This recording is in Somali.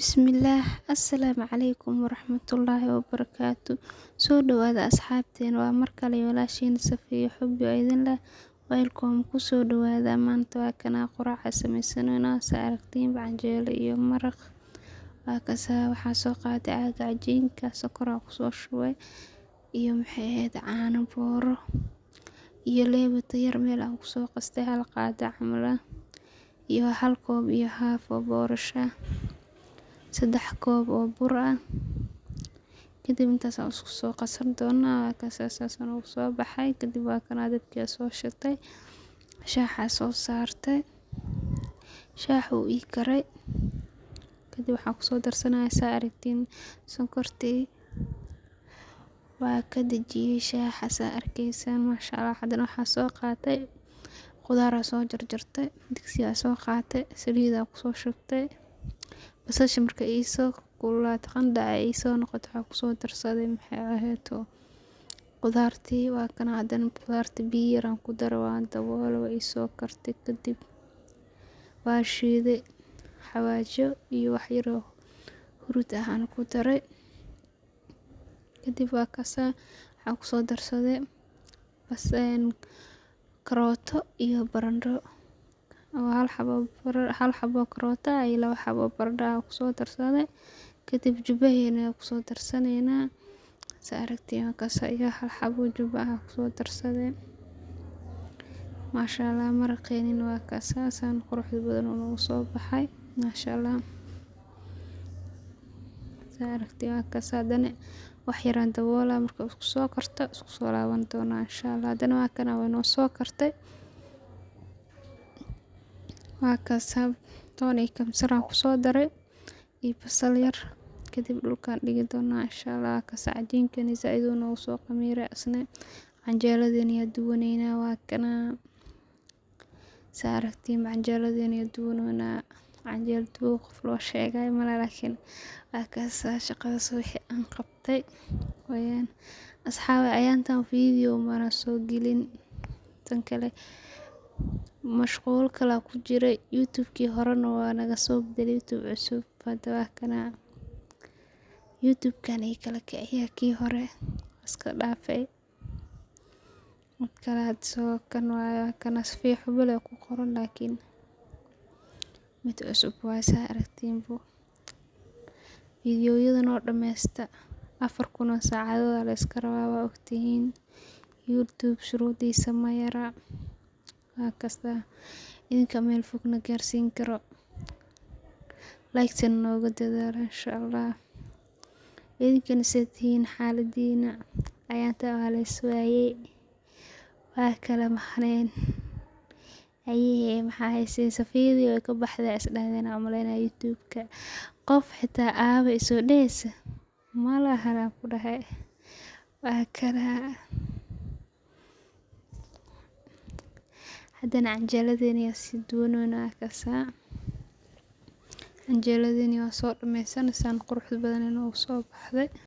Bismillah, Assalaamu calaykum waraxmatullaahi wabarakaatu. Soo dhawaada asxaabteen, waa mar kale walaashiin Safiyo Xubbi oo idin leh welcome ku soo dhawaada. Maanta waa kana quraaca samaysanayna aragtiin canjeelo iyo maraq. Waxaa soo qaatay caaga cajiinka, sokor aan ku soo shubay iyo caano booro iyo leebata yar meel aan ku soo qastay hal qaada camala iyo hal koob iyo haaf oo boorasha, 3 koob oo bur ah. Kadib intaas aan isku soo qasan doonaa saasan ugu soo baxay. Kadib waa kana dabkii soo shatay, shaaha soo saartay, shaahu ii karay. Kadib waxaan ku soo darsanaysaa aragtiin sonkortii, waa ka dejiyay shaaha arkaysan mashallah. Haddana waxaa soo qaatay khudaar soo jarjartay, digsiga soo qaatay, saliida ku soo shubtay, basasha marka ay soo kululaato qanda ay soo noqoto waxaa ku soo darsaday khudaartii. Waa kana haddana khudaartii biyo yar aan ku daray waan daboolay way soo kartay. Kadib waa shiiday xawaajo iyo wax yar oo hurud ah aan ku daray. Kadib waa waxaan ku soo darsaday karooto iyo barandho oo hal xabo karooto iyo 2 xabo barandho aan ku soo darsaday. Kadib jubbaheena ku soo darsanayna aragtiin iyo hal xabo jubba aan ku soo darsaday. Mashallah maraqeena waa saasan qurux badan oo soo baxay mashallah. Aragtiin haddana wax yar aan daboolaa marka isku soo karto isku soo laaban doona inshallah. Haddana waa kana way noo soo kartay. Waa toon iyo kabsar aan ku soo daray iyo basal yar. Kadib dhulkaan dhigi doona inshallah. Cajiinkani zaid noogu soo khamiiray asna canjeeladeen ayaa duwanaynaa. Waa kana aragtiin canjeeladeen ayaa duwanaynaa. Canjeelo dubo qof loo sheegay malaha laakiin waa shaqada wixii aan qabtay wayaan. Asxaabi ayaantan video mana soo gelin tan kale mashquul kala ku jiray. YouTube-kii horena waa naga soo bedelay YouTube cusub. Hadda waa kana YouTube-kan ay kala kiciya kii hore iska dhaafay. Mid kale had soo kan waa kana Safiyo Xubbi leh ku qoran laakiin mid cusub waa aragtiin video-yadan oo dhammaysta 4,000 saacadood la iska rabaa waa ogtihiin. YouTube shuruudiisa ma yara. Idinka meel fogna gaarsiin karo like nooga dadaala inshallah. Idinkana sideen xaaladiina ayaanta waa la iswaayay waa kala maqneen maxaa haysay Safiyadii way ka baxday isdhahdeen amalayna YouTube-ka qof xitaa aaba isoo dheesa malaha ku dhahay. Waa kana haddana canjeeladeen si duwanaana canjeeladeen waa soo dhammaysanaysan qurux badan oo soo baxday.